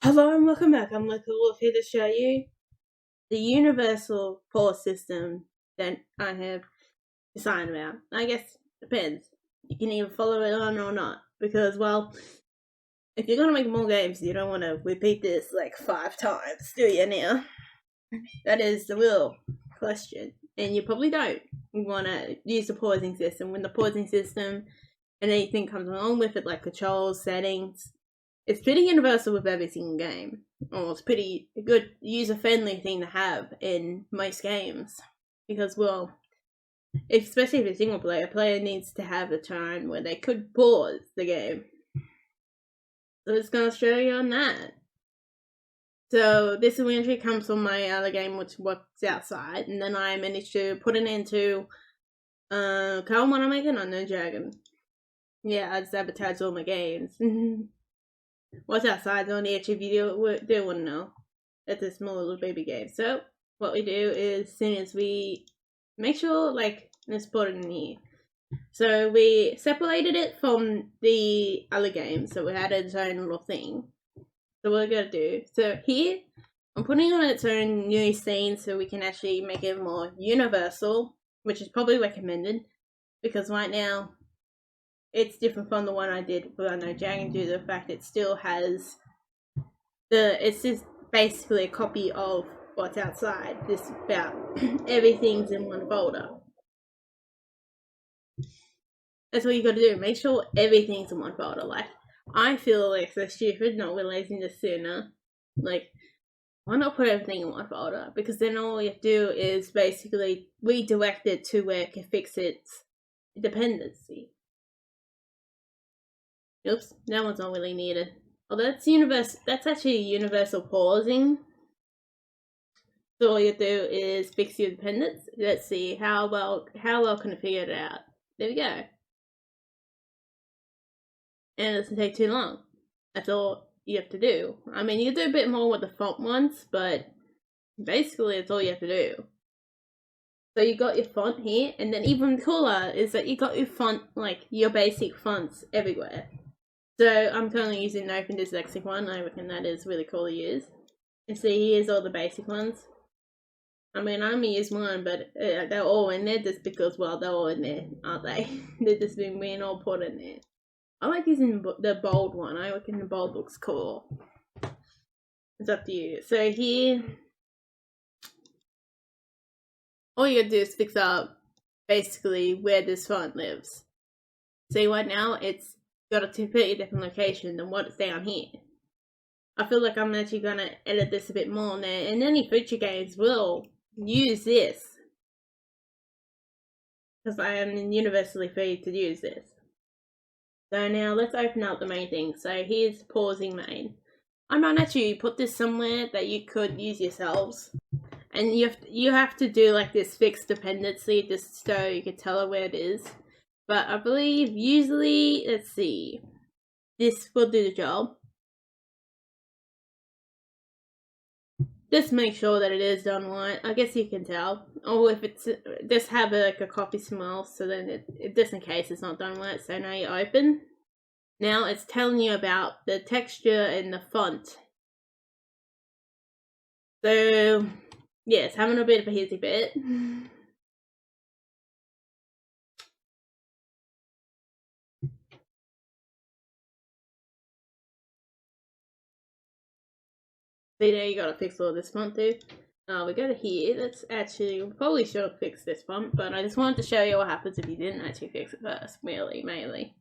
Hello and welcome back. I'm Redcollarwolf here to show you the universal pause system that I have designed about. I guess it depends. You can either follow it on or not. Because, well, if you're going to make more games, you don't want to repeat this like 5 times, do you now? That is the real question. And you probably don't want to use the pausing system. When the pausing system and anything comes along with it, like controls, settings, it's pretty universal with every single game. Or it's pretty good user-friendly thing to have in most games. Because, well, especially if it's single player, a player needs to have a time where they could pause the game. So it's going to show you on that. So this entry comes from my other game, which was outside, and then I managed to put it into current one I'm making on No Dragon. Yeah, I sabotage all my games. What's outside on the actual video do want to know. It's a small little baby game. So what we do is, as soon as we make sure, like, let's put it in here. So we separated it from the other game, so we had its own little thing. So what we're gonna do, so here I'm putting on its own new scene so we can actually make it more universal, which is probably recommended, because right now it's different from the one I did with I Know Dragon due to the fact it still has it's just basically a copy of what's outside. Just about everything's in one folder. That's what you gotta do. Make sure everything's in one folder. Like, I feel like so stupid not realizing this sooner. Like, why not put everything in one folder? Because then all you have to do is basically redirect it to where it can fix its dependency. Oops, that one's not really needed. Oh, that's actually universal pausing. So all you do is fix your dependence. Let's see how well can I figure it out. There we go. And it doesn't take too long. That's all you have to do. I mean, you can do a bit more with the font ones, but basically it's all you have to do. So you got your font here, and then even cooler is that you got your font, like your basic fonts everywhere. So I'm currently using the Open Dyslexic one. I reckon that is really cool to use. And see, here's all the basic ones. I mean, I only use one, but they're all in there just because, well, they're all in there, aren't they? They've just been being all put in there. I like using the bold one. I reckon the bold looks cool. It's up to you. So here, all you gotta do is fix up basically where this font lives. See, right now it's got a completely different location than what it's down here. I feel like I'm actually gonna edit this a bit more now, and any future games will use this. Because I am universally free to use this. So now let's open up the main thing. So here's pausing main. I might actually put this somewhere that you could use yourselves. And you have to do like this fixed dependency just so you can tell it where it is. But I believe usually, let's see, this will do the job. Just make sure that it is done right. I guess you can tell. Or if it's, just have like a copy somewhere else so then just in case it's not done right. So now you open. Now it's telling you about the texture and the font. So, yes, having a bit of a hissy fit. See there, you gotta fix all this font too. We go to here. That's actually, we probably should have fixed this font, but I just wanted to show you what happens if you didn't actually fix it first. Mainly.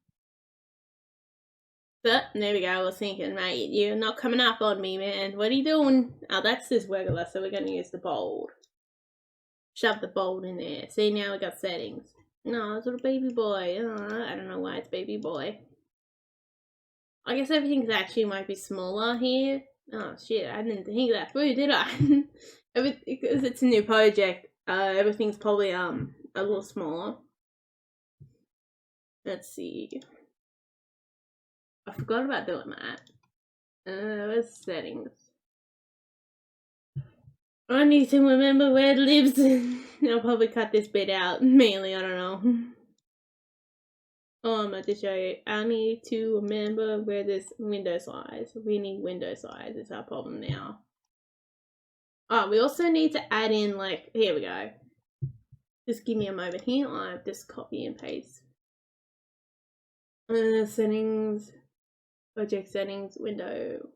So, there we go. I was thinking, mate, you're not coming up on me, man. What are you doing? Oh, that's just regular, so we're gonna use the bold. Shove the bold in there. See, now we got settings. No, it's a little baby boy. Oh, I don't know why it's baby boy. I guess everything's actually might be smaller here. Oh shit, I didn't think that through, did I? Because it's a new project, everything's probably a little smaller. Let's see. I forgot about doing that. Where's settings? I need to remember where it lives. I'll probably cut this bit out. Mainly, I don't know. To show you, I need to remember where this window size. We need window size. It's our problem now. Oh, we also need to add in, like, here we go. Just give me a moment here. I just copy and paste. Settings, project settings, window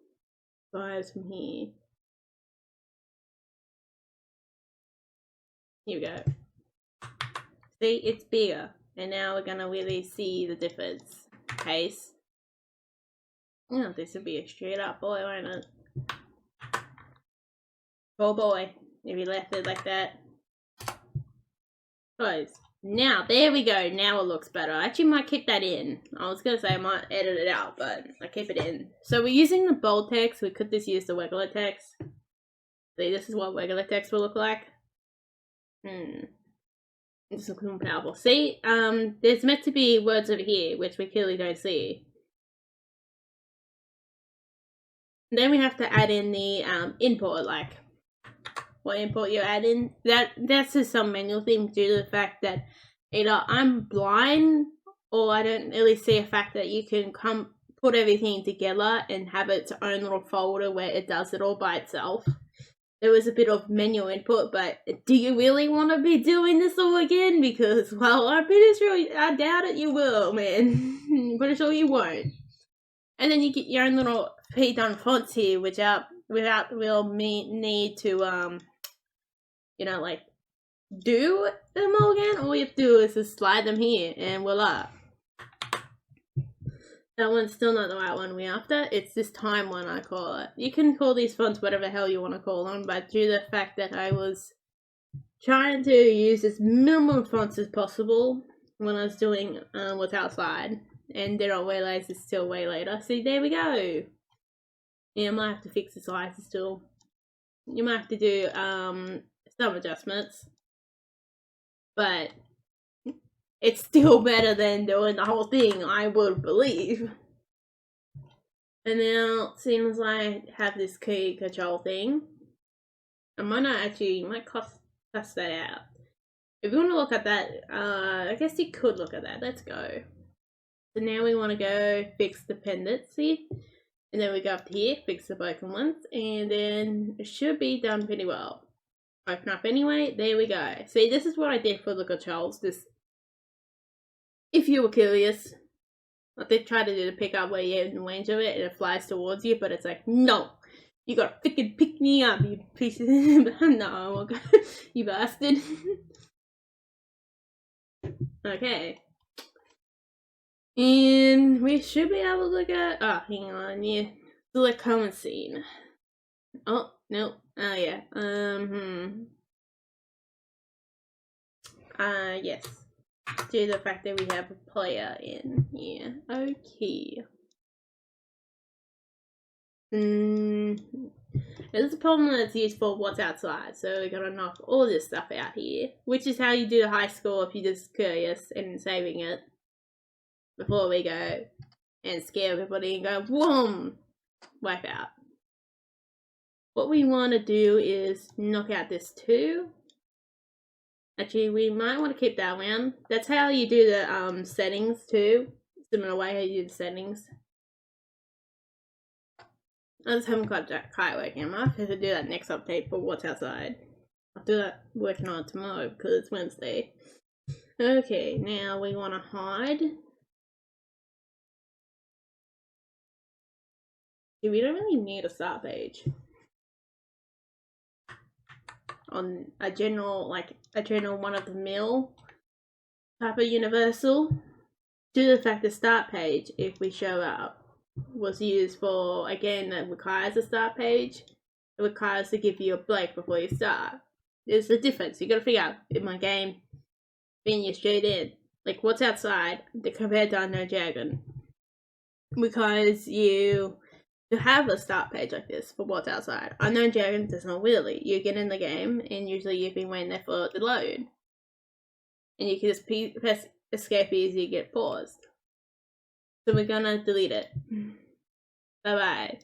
size from here. Here we go. See, it's bigger. And now we're gonna really see the difference. Case. Oh, this would be a straight up boy, won't it? Oh boy, if you left it like that. Close. Now, there we go. Now it looks better. I actually might keep that in. I was gonna say I might edit it out, but I keep it in. So we're using the bold text. We could just use the regular text. See, this is what regular text will look like. This looks more powerful. See, there's meant to be words over here, which we clearly don't see. And then we have to add in the input, like what input you add in. That's just some manual thing due to the fact that either I'm blind or I don't really see a fact that you can put everything together and have its own little folder where it does it all by itself. There was a bit of manual input, but do you really want to be doing this all again? Because, well, I'm pretty sure, I doubt it you will, man. I'm pretty sure you won't. And then you get your own little pre-done fonts here, without real need to, you know, like, do them all again. All you have to do is just slide them here, and voila. That one's still not the right one we're after. It's this time one, I call it. You can call these fonts whatever the hell you want to call them, but due to the fact that I was trying to use as minimum fonts as possible when I was doing what's outside, and did not realize it's still way later. See, there we go. Yeah, I might have to fix the sizes still. You might have to do some adjustments, but it's still better than doing the whole thing, I would believe. And now, seems like I have this key control thing. I might not actually, you might cuss that out. If you want to look at that, I guess you could look at that. Let's go. So now we want to go fix dependency. And then we go up to here, fix the broken ones. And then it should be done pretty well. Open up anyway. There we go. See, this is what I did for the controls. This, if you were curious, I did try to do the pickup where you're in range of it and it flies towards you, but it's like, no, you gotta freaking pick me up, you piece of no, you bastard. Okay. And we should be able to look at, oh, hang on, yeah, select common scene. Oh, no, oh yeah, yes. Due to the fact that we have a player in here. Okay. There's a problem that's used for what's outside, so we're gonna knock all this stuff out here, which is how you do the high score if you're just curious and saving it before we go and scare everybody and go, whoom, wipe out. What we want to do is knock out this too. Actually, we might want to keep that one. That's how you do the settings too. Similar way how you do the settings. I just haven't got that quite working. I might have to do that next update for what's outside. I'll do that working on it tomorrow because it's Wednesday. Okay, now we want to hide. We don't really need a start page. On a general, like a general one-of-the-mill type of universal, due to the fact the start page, if we show up, was used for, again, that requires a start page. It requires to give you a break before you start. There's a difference. You gotta figure out in my game, being you straight in, like what's outside compared to Unknown Dragon, because you to have a start page like this for what's outside. Unknown Dragon does not really. You get in the game and usually you've been waiting there for it to load. And you can just press escape easy and get paused. So we're gonna delete it. Bye bye.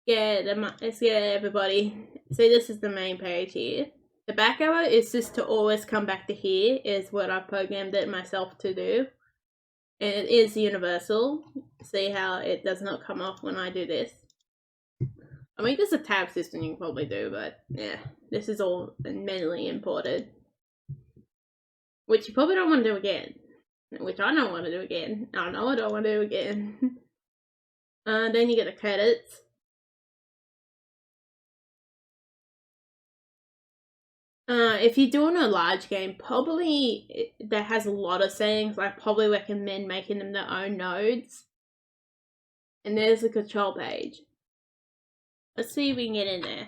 Let's get everybody. See, this is the main page here. The back arrow is just to always come back to here, is what I programmed it myself to do. And it is universal. See how it does not come off when I do this. I mean, there's a tab system you can probably do, but yeah, this is all manually imported. Which you probably don't want to do again. Which I don't want to do again. I know I don't want to do again. Then you get the credits. If you're doing a large game, probably that has a lot of settings. I probably recommend making them their own nodes. And there's the control page. Let's see if we can get in there.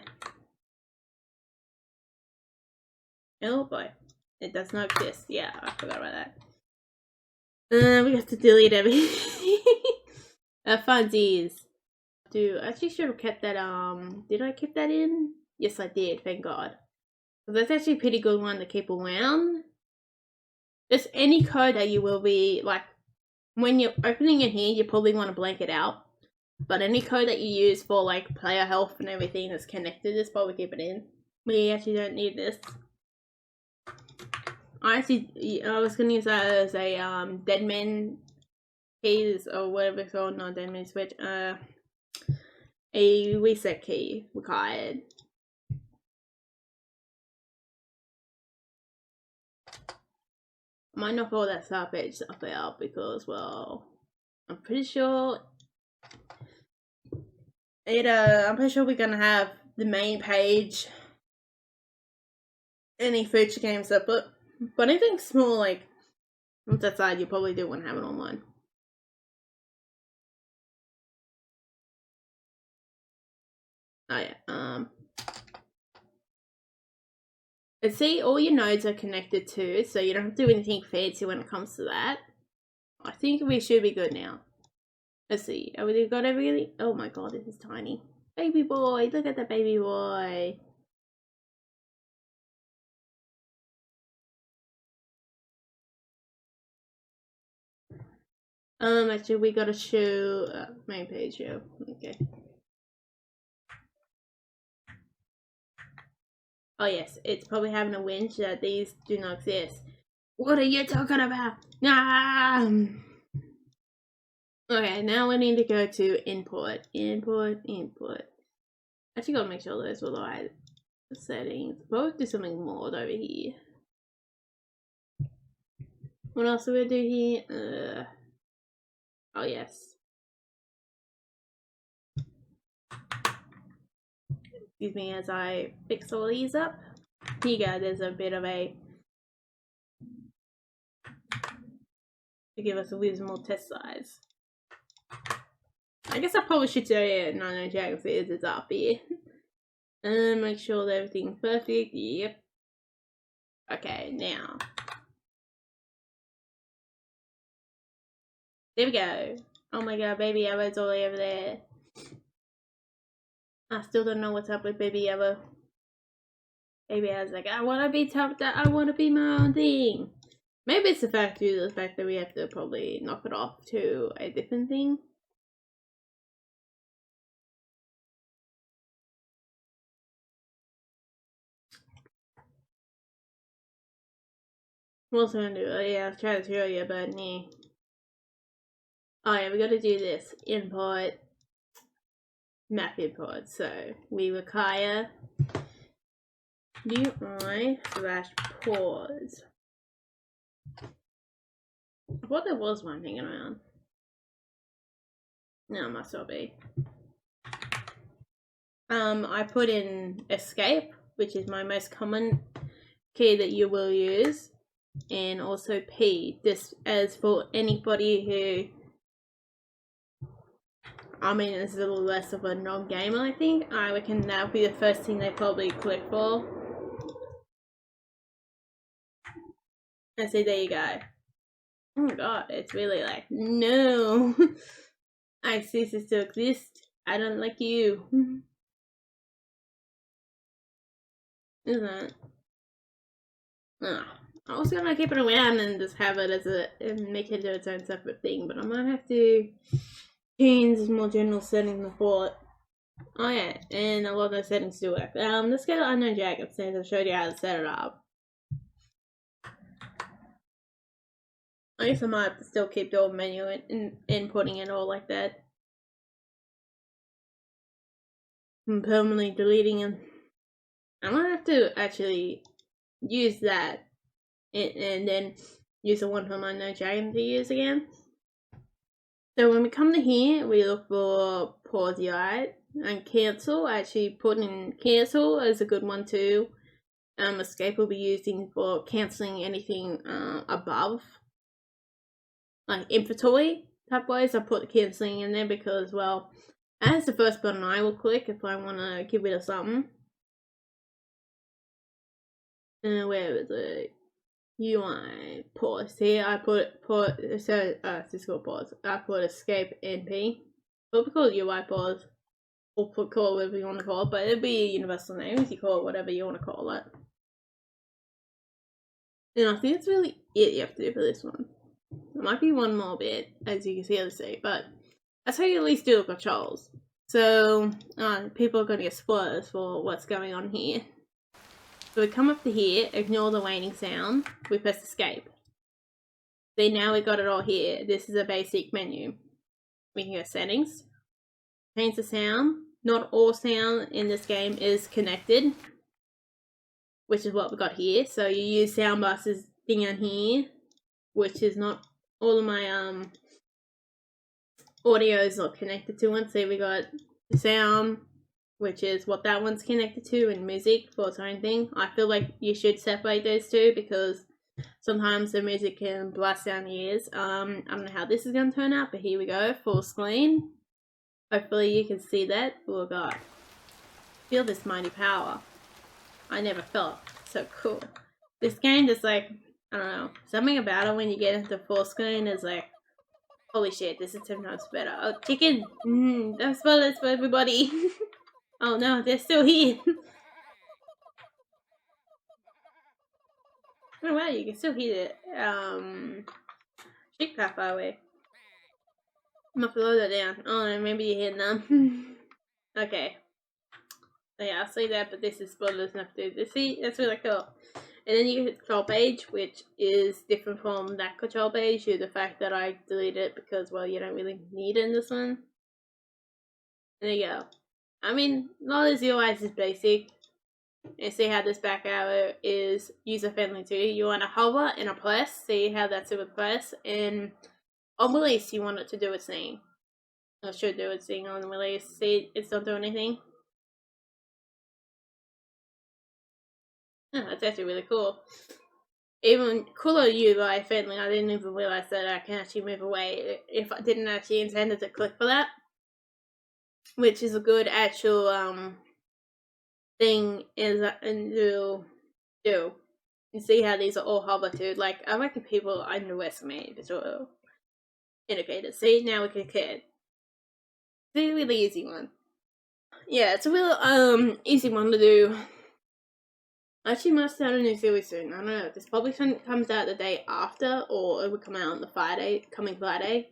Oh boy. It does not exist. Yeah, I forgot about that. We have to delete everything. Funsies. I actually should have kept that, did I keep that in? Yes, I did, thank God. That's actually a pretty good one to keep around. Just any code that you will be, like, when you're opening it here, you probably want to blank it out. But any code that you use for, like, player health and everything that's connected, just probably keep it in. We actually don't need this. I was going to use that as a, deadman keys, or whatever it's called, not deadman switch, a reset key required. I might knock all that start page stuff out because, well, I'm pretty sure I'm pretty sure we're gonna have the main page, any future game stuff, but anything small, like, once that side, you probably do want to have it online. Oh yeah, and see, all your nodes are connected too, so you don't have to do anything fancy when it comes to that. I think we should be good now. Let's see, have we got everything? Oh my god, this is tiny. Baby boy, look at that baby boy. Actually, we gotta show main page show. Okay. Oh yes, it's probably having a winch that these do not exist. What are you talking about? Ah! Okay, now we need to go to input. Actually, gotta make sure those were the right settings. Probably do something more over here. What else do we do here? Oh yes. Excuse me as I fix all these up. Here you go, there's a bit of a to give us a reasonable test size. I guess I probably should say it. No, geography is up here. And make sure that everything's perfect. Yep. Okay, now. There we go. Oh my god, Baby Eva's all over there. I still don't know what's up with Baby Eva. Baby Eva's like, I wanna be top, I wanna be my own thing. Maybe it's the fact that we have to probably knock it off to a different thing. What else am I gonna do? Oh yeah, I've tried to show you, but nah. Oh yeah, we gotta do this. Import. Map import. So we require UI/pause. I thought there was one hanging around. No, it must not be. I put in escape, which is my most common key that you will use, and also P. This as for anybody who, I mean, it's a little less of a non-gamer, I think. I reckon that'll be the first thing they probably click for. And so there you go. Oh my god, it's really like, no. I cease to exist. I don't like you. Isn't it? I was gonna keep it around and just have it as and make it into its own separate thing, but I might have to change more general settings before it. Oh yeah, and a lot of those settings do work. Let's go to Unknown Jacket since I showed you how to set it up. I guess I might have to still keep doing menu and inputting it all like that. And permanently deleting them. I might have to actually use that and then use the one from my No Dragon to use again. So when we come to here, we look for pause UI and cancel. I actually put in cancel as a good one too. Escape will be using for cancelling anything above, like inventory type ways. I put the cancelling in there because, well, that's the first button I will click if I want to get rid of something. Where is it? UI pause. Here I put it's called pause. I put escape NP. But we call it UI pause. Or call it whatever you want to call it, but it'll be a universal name if you call it whatever you want to call it. And I think it's really it you have to do for this one. There might be one more bit, as you can see, let's see, but that's how you at least do the controls. So people are going to get spoilers for what's going on here. So we come up to here, ignore the waiting sound, we press escape. See, now we got it all here. This is a basic menu. We can go settings, change the sound. Not all sound in this game is connected, which is what we got here. So you use soundbuster's thing on here, which is not all of my audio is not connected to one. See, we got the sound, which is what that one's connected to, and music for its own thing. I feel like you should separate those two because sometimes the music can blast down the ears. I don't know how this is going to turn out, but here we go, full screen. Hopefully you can see that. Oh god. Feel this mighty power. I never felt so cool. This game just like, I don't know, something about it when you get into full screen is like, holy shit, this is 10 times better. Oh, chicken! Don't spoil this for everybody. Oh no, they're still here. Oh wow, you can still hear it. Chick path, by the way. I'm gonna slow that down. Oh no, maybe you're hearing them. Okay. So yeah, I'll say that, but this is spoilers enough to do. See, that's really cool. And then you get the control page, which is different from that control page due to the fact that I deleted it because, well, you don't really need it in this one. There you go. I mean, a lot of UI is basic. And see how this back arrow is user-friendly too. You want to hover and a press. See how that's it with press. And on release, you want it to do its thing. Or should do its thing on release. See, it's not doing anything. Oh, that's actually really cool. Even cooler UI friendly. I didn't even realize that I can actually move away if I didn't actually intend to click for that. Which is a good actual thing is to do. You see how these are all hover too. Like, I reckon people underestimate visual indicators. See, now we can kid. It's a really easy one. Yeah, it's a real easy one to do. I actually must start a new series soon. I don't know. This probably comes out the day after, or it would come out on the coming Friday.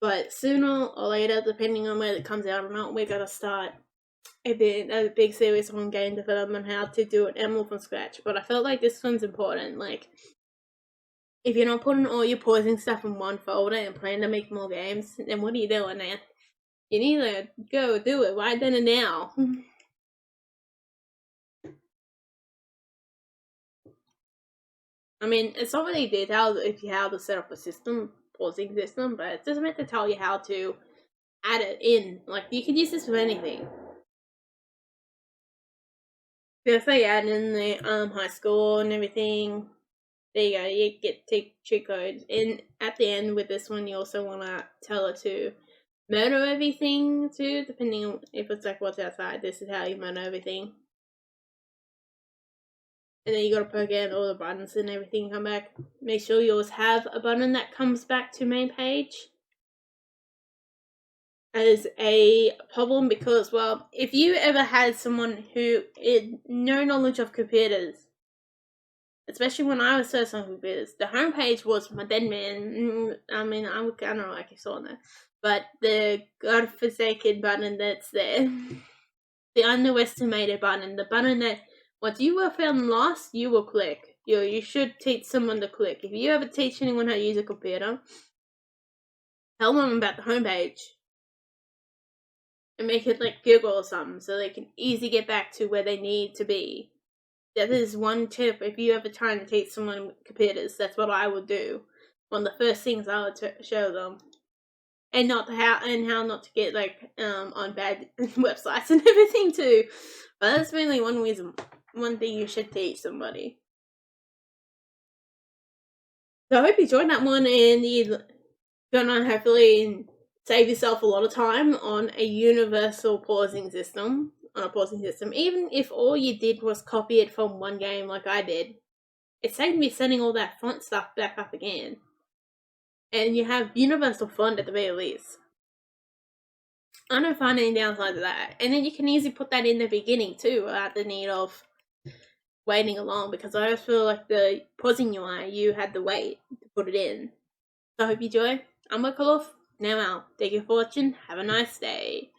But sooner or later, depending on where it comes out or not, we're gonna start a big series on game development, how to do an ML from scratch. But I felt like this one's important. Like, if you're not putting all your pausing stuff in one folder and plan to make more games, then what are you doing, man? You need to go do it right then and now. I mean, it's not really detailed if you how to set up a pausing system, but it's just meant to tell you how to add it in. Like, you can use this with anything. If I add in the high school and everything, there you go, you get cheat codes. And at the end with this one, you also want to tell it to murder everything too, depending on if it's like what's outside. This is how you murder everything. And then you gotta program all the buttons and everything come back. Make sure you always have a button that comes back to main page as a problem because, well, if you ever had someone who had no knowledge of computers, especially when I was first on computers, the homepage was my dead man. I mean, I don't know if you saw that, but the godforsaken button that's there, the underestimated button, the button that once you were found lost, you will click. you should teach someone to click. If you ever teach anyone how to use a computer, tell them about the homepage and make it like Google or something so they can easily get back to where they need to be. That is one tip. If you ever trying to teach someone computers, that's what I would do. One of the first things I would show them, and how not to get like on bad websites and everything too. But that's mainly one thing you should teach somebody. So I hope you enjoyed that one, and you're gonna hopefully save yourself a lot of time on a universal pausing system. Even if all you did was copy it from one game like I did, it saved me setting all that font stuff back up again. And you have universal font at the very least. I don't find any downside to that. And then you can easily put that in the beginning too, without the need of waiting along, because I always feel like the pausing UI, you had to wait to put it in. So I hope you enjoy. I'm Redcollarwolf. Now out. Thank you for watching. Have a nice day.